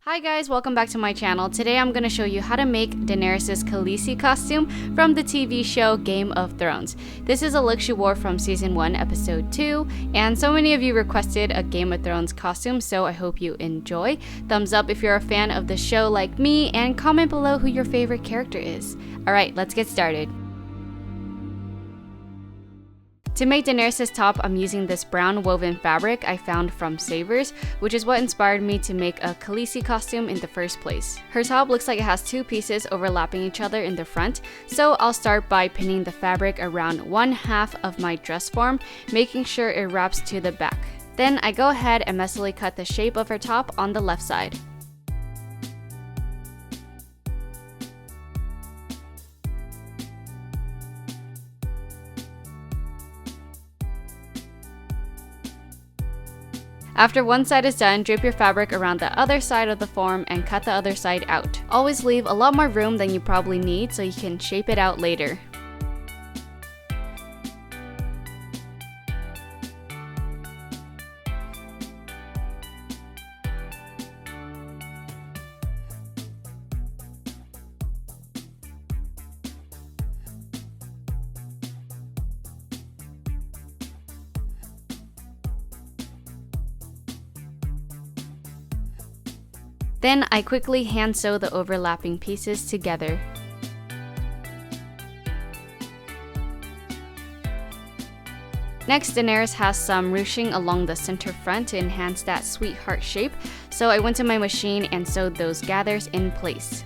Hi guys, welcome back to my channel. Today I'm going to show you how to make Daenerys Khaleesi costume from the TV show Game of Thrones. This is a look she wore from season 1 episode 2, and so many of you requested a Game of Thrones costume, so I hope you enjoy. Thumbs up if you're a fan of the show like me, and comment below who your favorite character is. Alright, let's get started. To make Daenerys' top, I'm using this brown woven fabric I found from Savers, which is what inspired me to make a Khaleesi costume in the first place. Her top looks like it has two pieces overlapping each other in the front, so I'll start by pinning the fabric around one half of my dress form, making sure it wraps to the back. Then I go ahead and messily cut the shape of her top on the left side. After one side is done, drape your fabric around the other side of the form and cut the other side out. Always leave a lot more room than you probably need so you can shape it out later. Then I quickly hand sew the overlapping pieces together. Next, Daenerys has some ruching along the center front to enhance that sweet heart shape, so I went to my machine and sewed those gathers in place.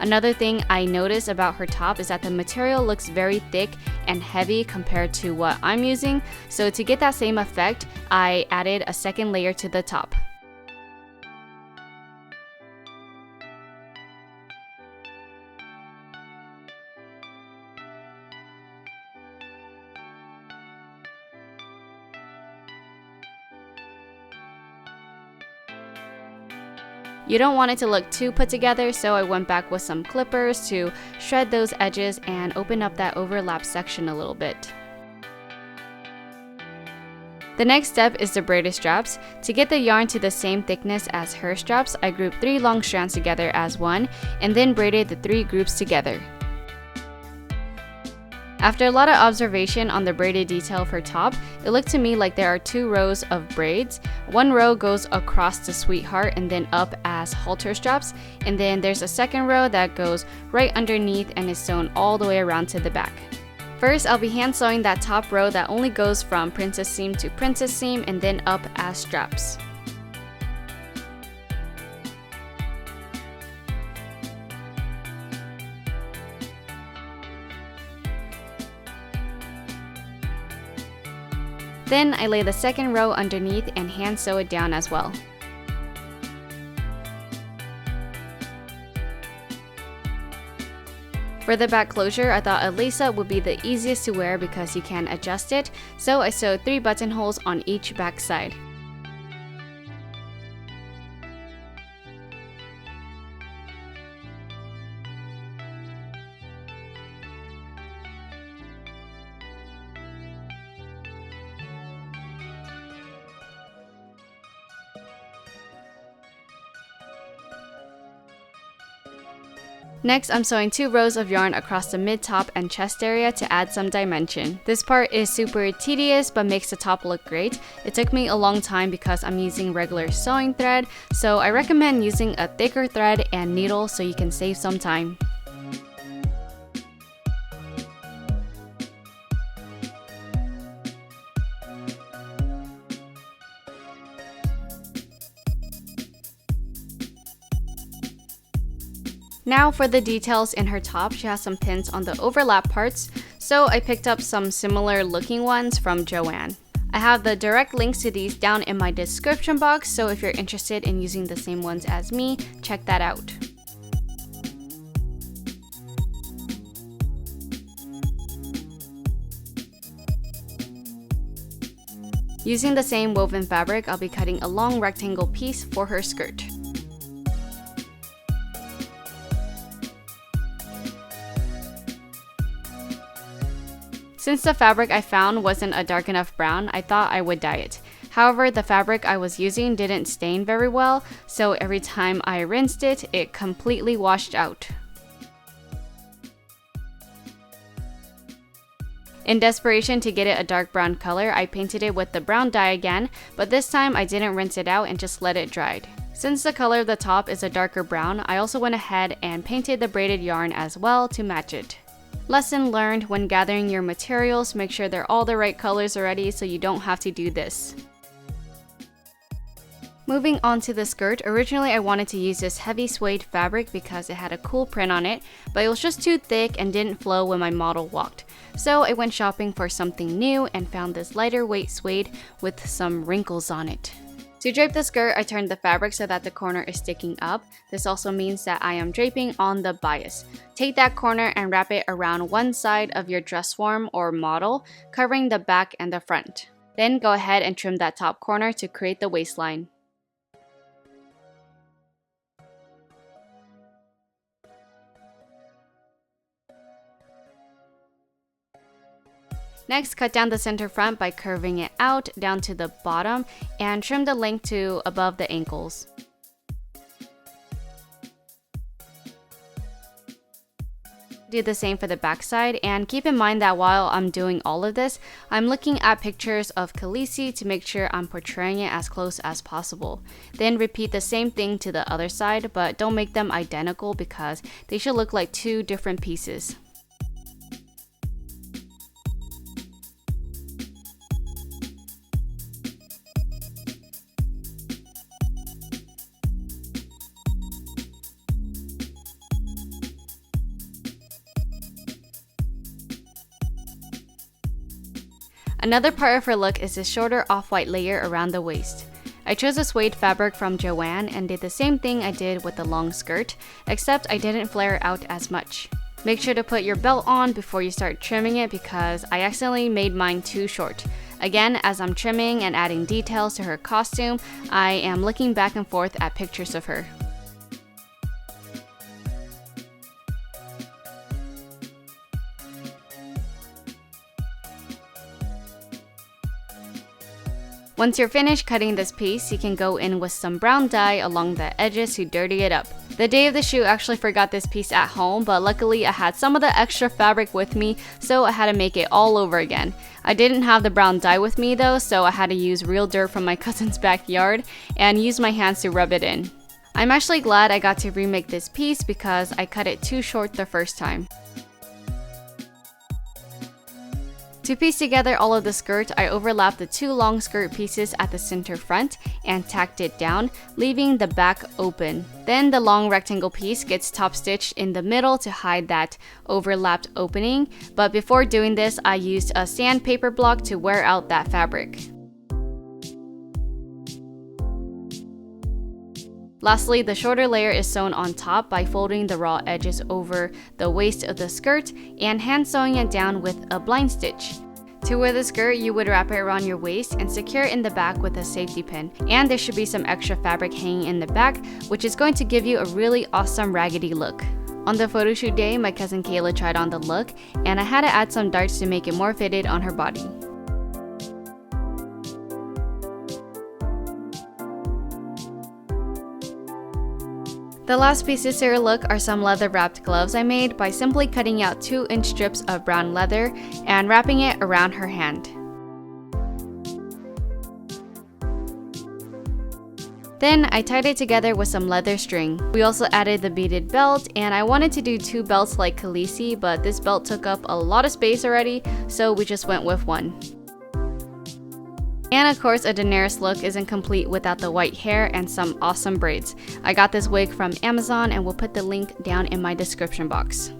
Another thing I noticed about her top is that the material looks very thick and heavy compared to what I'm using, so to get that same effect, I added a second layer to the top. You don't want it to look too put together, so I went back with some clippers to shred those edges and open up that overlap section a little bit. The next step is the braided straps. To get the yarn to the same thickness as her straps, I grouped 3 long strands together as one and then braided the 3 groups together. After a lot of observation on the braided detail of her top, it looked to me like there are 2 rows of braids. One row goes across the sweetheart and then up as halter straps, and then there's a second row that goes right underneath and is sewn all the way around to the back. First, I'll be hand sewing that top row that only goes from princess seam to princess seam and then up as straps. Then I lay the second row underneath and hand sew it down as well. For the back closure, I thought a lace-up would be the easiest to wear because you can adjust it, so I sewed 3 buttonholes on each back side. Next, I'm sewing 2 rows of yarn across the mid-top and chest area to add some dimension. This part is super tedious but makes the top look great. It took me a long time because I'm using regular sewing thread, so I recommend using a thicker thread and needle so you can save some time. Now for the details in her top, she has some pins on the overlap parts, so I picked up some similar looking ones from Joann. I have the direct links to these down in my description box, so if you're interested in using the same ones as me, check that out. Using the same woven fabric, I'll be cutting a long rectangle piece for her skirt. Since the fabric I found wasn't a dark enough brown, I thought I would dye it. However, the fabric I was using didn't stain very well, so every time I rinsed it, it completely washed out. In desperation to get it a dark brown color, I painted it with the brown dye again, but this time I didn't rinse it out and just let it dry. Since the color of the top is a darker brown, I also went ahead and painted the braided yarn as well to match it. Lesson learned: when gathering your materials, make sure they're all the right colors already so you don't have to do this. Moving on to the skirt, originally I wanted to use this heavy suede fabric because it had a cool print on it, but it was just too thick and didn't flow when my model walked. So I went shopping for something new and found this lighter weight suede with some wrinkles on it. To drape the skirt, I turned the fabric so that the corner is sticking up. This also means that I am draping on the bias. Take that corner and wrap it around one side of your dress form or model, covering the back and the front. Then go ahead and trim that top corner to create the waistline. Next, cut down the center front by curving it out down to the bottom and trim the length to above the ankles. Do the same for the back side, and keep in mind that while I'm doing all of this, I'm looking at pictures of Khaleesi to make sure I'm portraying it as close as possible. Then repeat the same thing to the other side, but don't make them identical because they should look like two different pieces. Another part of her look is this shorter off-white layer around the waist. I chose a suede fabric from Joann and did the same thing I did with the long skirt, except I didn't flare out as much. Make sure to put your belt on before you start trimming it because I accidentally made mine too short. Again, as I'm trimming and adding details to her costume, I am looking back and forth at pictures of her. Once you're finished cutting this piece, you can go in with some brown dye along the edges to dirty it up. The day of the shoot, I actually forgot this piece at home, but luckily I had some of the extra fabric with me, so I had to make it all over again. I didn't have the brown dye with me though, so I had to use real dirt from my cousin's backyard and use my hands to rub it in. I'm actually glad I got to remake this piece because I cut it too short the first time. To piece together all of the skirt, I overlapped the two long skirt pieces at the center front and tacked it down, leaving the back open. Then the long rectangle piece gets top stitched in the middle to hide that overlapped opening, but before doing this, I used a sandpaper block to wear out that fabric. Lastly, the shorter layer is sewn on top by folding the raw edges over the waist of the skirt and hand sewing it down with a blind stitch. To wear the skirt, you would wrap it around your waist and secure it in the back with a safety pin. And there should be some extra fabric hanging in the back, which is going to give you a really awesome raggedy look. On the photo shoot day, my cousin Kayla tried on the look, and I had to add some darts to make it more fitted on her body. The last pieces to her look are some leather-wrapped gloves I made by simply cutting out 2-inch strips of brown leather and wrapping it around her hand. Then I tied it together with some leather string. We also added the beaded belt, and I wanted to do 2 belts like Khaleesi, but this belt took up a lot of space already, so we just went with one. And of course, a Daenerys look isn't complete without the white hair and some awesome braids. I got this wig from Amazon and will put the link down in my description box.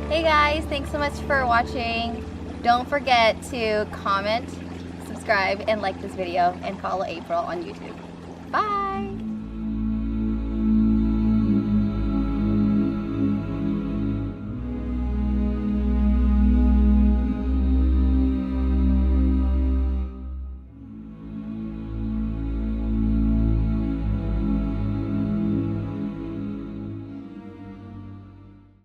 Hey guys, thanks so much for watching. Don't forget to comment, subscribe, and like this video, and follow April on YouTube. Bye!